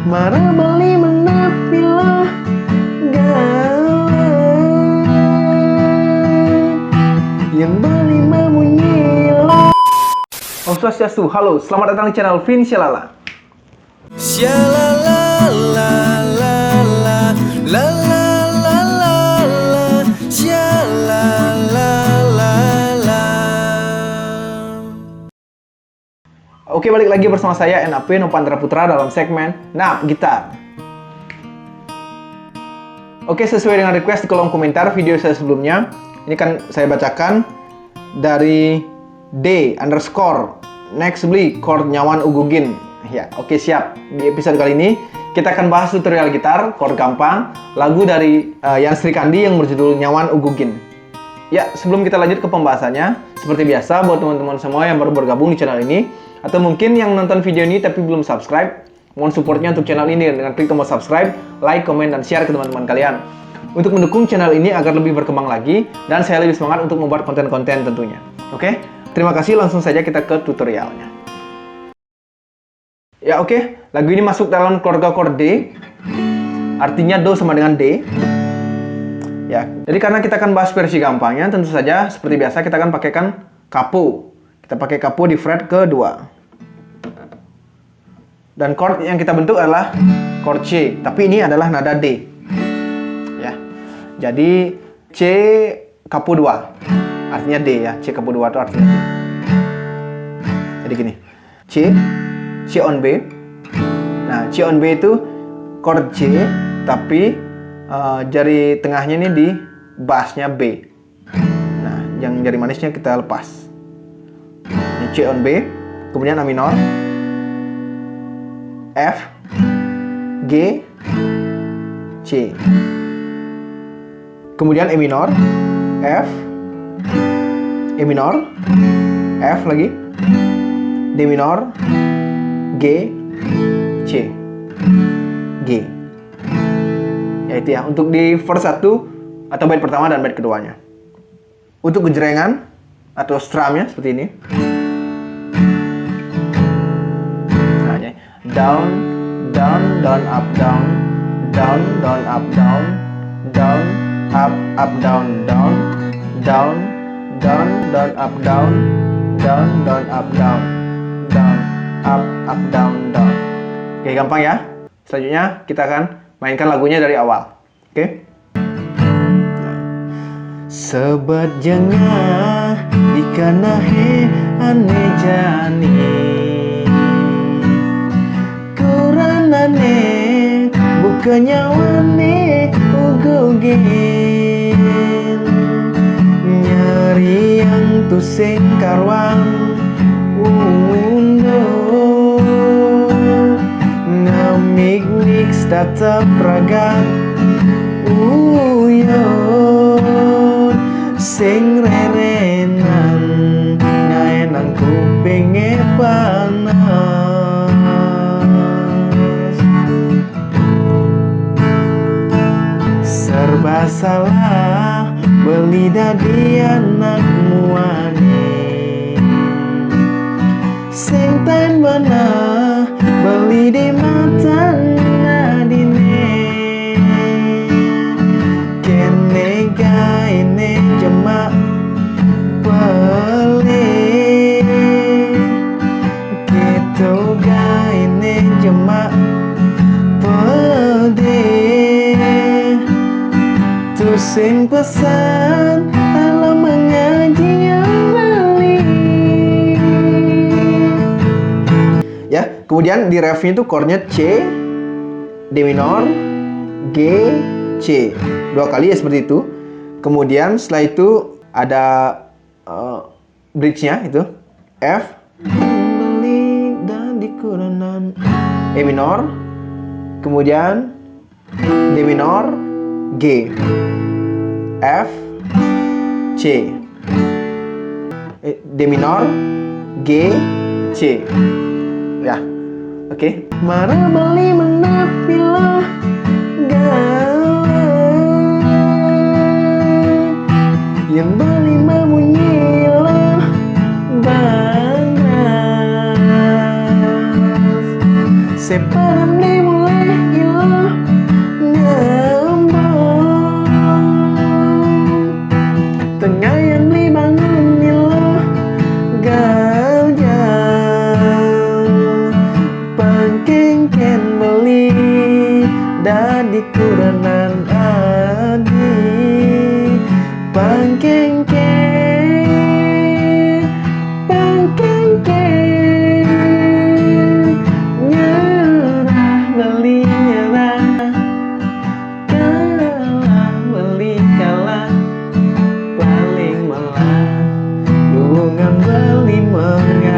Marah beli menapilah galau, yang beli memunyilah. Om Swastiastu, halo, selamat datang di channel Vin Shalala. Oke, balik lagi bersama saya NAP Nopandra Putra dalam segmen Nap Gitar. Oke, sesuai dengan request di kolom komentar video saya sebelumnya, ini kan saya bacakan dari D_nextbly chord nyawan ugugin. Ya, oke, siap. Di episode kali ini kita akan bahas tutorial gitar chord gampang lagu dari Yan Srikandi yang berjudul Nyawan Ugugin. Ya, sebelum kita lanjut ke pembahasannya, seperti biasa buat teman-teman semua yang baru bergabung di channel ini, atau mungkin yang nonton video ini tapi belum subscribe, mohon supportnya untuk channel ini dengan klik tombol subscribe, like, komen, dan share ke teman-teman kalian. Untuk mendukung channel ini agar lebih berkembang lagi, dan saya lebih semangat untuk membuat konten-konten tentunya. Oke, terima kasih, langsung saja kita ke tutorialnya. Ya oke, lagu ini masuk dalam keluarga chord D, artinya Do sama dengan D. Ya, jadi karena kita akan bahas versi gampangnya, tentu saja seperti biasa kita akan pakaikan capo. Kita pakai capo di fret kedua. Dan chord yang kita bentuk adalah chord C, tapi ini adalah nada D. Ya. Jadi C capo 2. Artinya D ya. C capo 2 itu artinya D. Jadi gini. C on B. Nah, C on B itu chord C, tapi jari tengahnya ini di bassnya B. Nah, yang jari manisnya kita lepas. C on B, kemudian A minor, F, G, C, kemudian E minor, F, E minor, F lagi, D minor, G, C, G. Ya itu ya, untuk di verse 1 atau bait pertama dan bait keduanya. Untuk gejrengan atau strumnya seperti ini. Down, down, down, up, down, down, down, up, down, down, up, down, down, down, down, down, up, down, down, down, up, down, down, up, down, down. Oke, gampang ya. Selanjutnya kita akan mainkan lagunya dari awal. Oke. Sobat jengah ikanahe ane jani kuranane bukannya wane ugugin nyari yang tusing karwang undo ngamik-mik tetap ragang uyon sing rerenan ngaenang kupinge panas serba salah beli dadi anak muane sing tan benah beli di mata nadine kene gaine jemak beli gitu gaine jemak pede tusing pesan alam mengaji yang beli. Ya, kemudian di refnya itu chordnya C, D minor, G, C. Dua kali ya seperti itu. Kemudian setelah itu ada bridge-nya itu F, E minor, kemudian D minor, G, F, C, D minor, G, C. Ya, oke. Marah beli menapilah galau, yang beli memunyilah banas. Sepadan dimulai dadi kuranan adi pangkengkeng nyerah beli nyerah kalah beli kalah paling malah lungan beli mengalah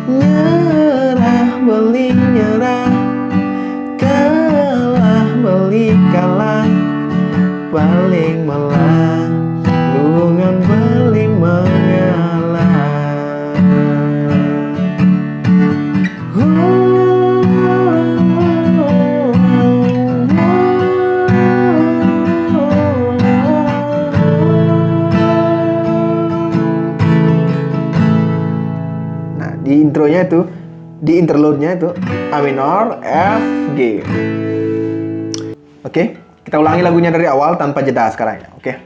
nyerah beli nyerah kalah beli kalah paling malah lungan beli mengalah. Nah, di intronya itu, di interlude-nya itu A minor, F, G. Oke, kita ulangi lagunya dari awal tanpa jeda sekarang ya. Oke.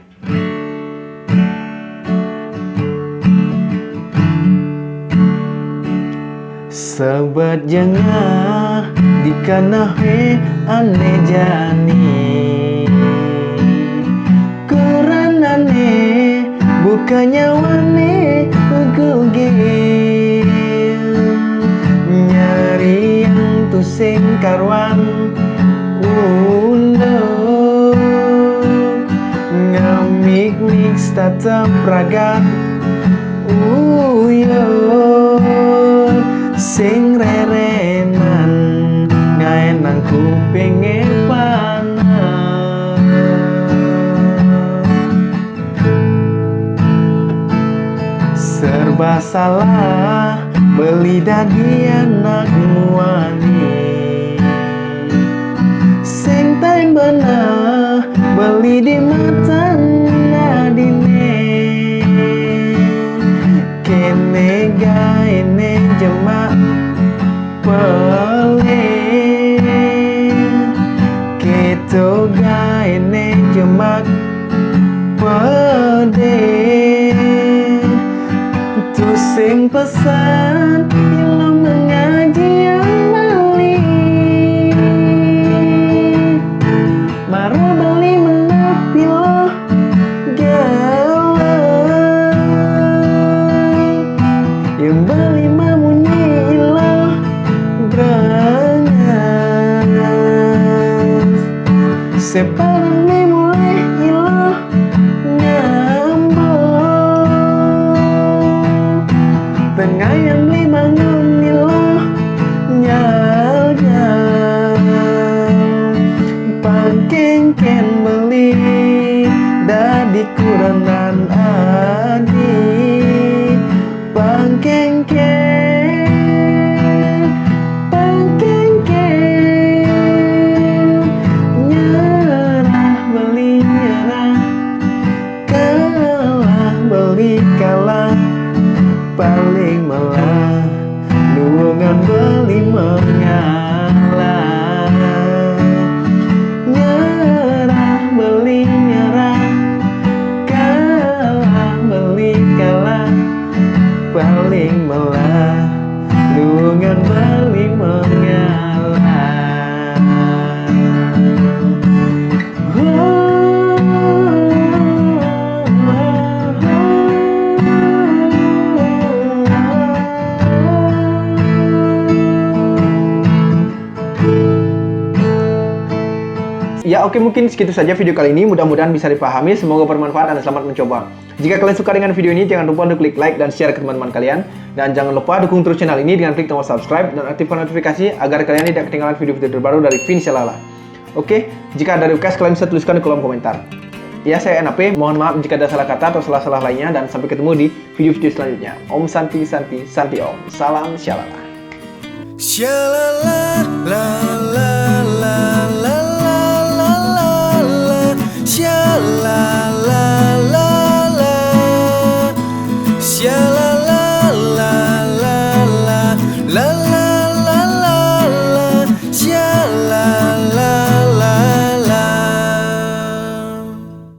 Sobat jengah dikanahe ane jani kuranane bukannya wane ugugin nyari yang tusing karwan undo ngamik-mik tatap ragat uyo sing rerenan ngaenang kuping panas serba salah beli dadi anak muani sing time benah beli di mata nadine kene gaene jemak pele keto gaene jemak pede tusing pesan ilmu mengaji yang beli marah beli menepi loh galai yang beli mamunyi ilah berangas separan me mulai ilah nyambung tengah yang beli bangun ilah nyal-nyal pangkengken beli dadi kuranan adi pangkengken nyerah beli nyerah kalah beli kalah paling malah lungan beli mengalah nyerah beli nyerah kalah beli kalah paling malah lungan beli mengalah. Ya oke, mungkin segitu saja video kali ini. Mudah-mudahan bisa dipahami. Semoga bermanfaat dan selamat mencoba. Jika kalian suka dengan video ini, jangan lupa untuk klik like dan share ke teman-teman kalian. Dan jangan lupa dukung terus channel ini dengan klik tombol subscribe dan aktifkan notifikasi agar kalian tidak ketinggalan video-video terbaru dari Vinsya Lala. Oke, jika ada request kalian bisa tuliskan di kolom komentar. Ya, saya NAP. Mohon maaf jika ada salah kata atau salah-salah lainnya. Dan sampai ketemu di video-video selanjutnya. Om Santi Santi Santi Om. Salam Shalala.